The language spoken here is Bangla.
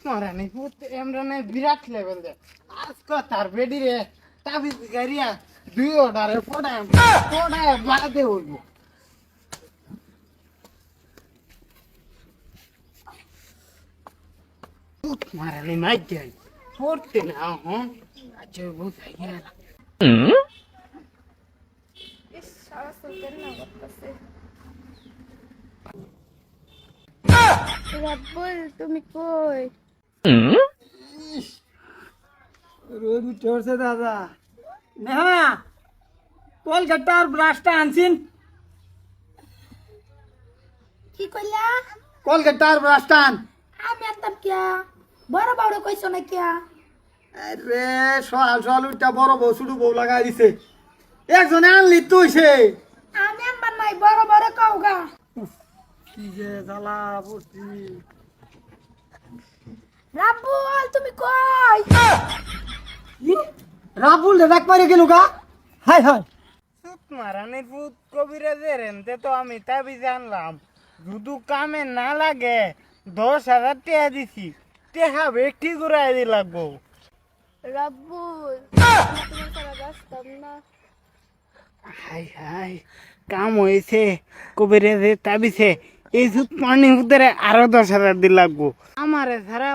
মারানি পুত এমরানে বিরাট লেভেল দে আজকে তার বেডি রে তাবিজ গারিয়া দুই অর্ডারে পড়ায় বাদে হইব পুত মারানি মাই যাই পড়তে না হন আচ্ছা বুঝাই গেল ইস সারা সুলতান না করতেছে রাব্বুল তুমি কই রোদ উঠছে দাদা নেহা কলকাতার ব্রাশটা আনছিন কি কইলা কলকাতার ব্রাশটা আন আমি আনতাম কিয়া বড় বড় কইছো না কিয়া আরে সকাল সকাল উঠটা বড় বউ ছোট বউ লাগাই দিছে একজনে আনলি তুই সে আমি আনবার নাই বড় বড় কওগা কি যে জ্বালা পড়ছি রাব্বুল তুমি কই রাবুল ডাক মারি গেল গা হাই হাই পুত মারানি পুত কবিরাজের এনতে তো আমি তাবিজ আনলাম যদি কামে না লাগে 10,000 টাকা দিছি টেহা বেটি ঘুরাই দি লাগবো রাব্বুল তুমি সারা বাঁচতাম না হাই হাই কাম হয়েছে কবিরাজের তাবিজে এই সুত পানি ভিতরে আরো 10,000 দি লাগবো আমারে সারা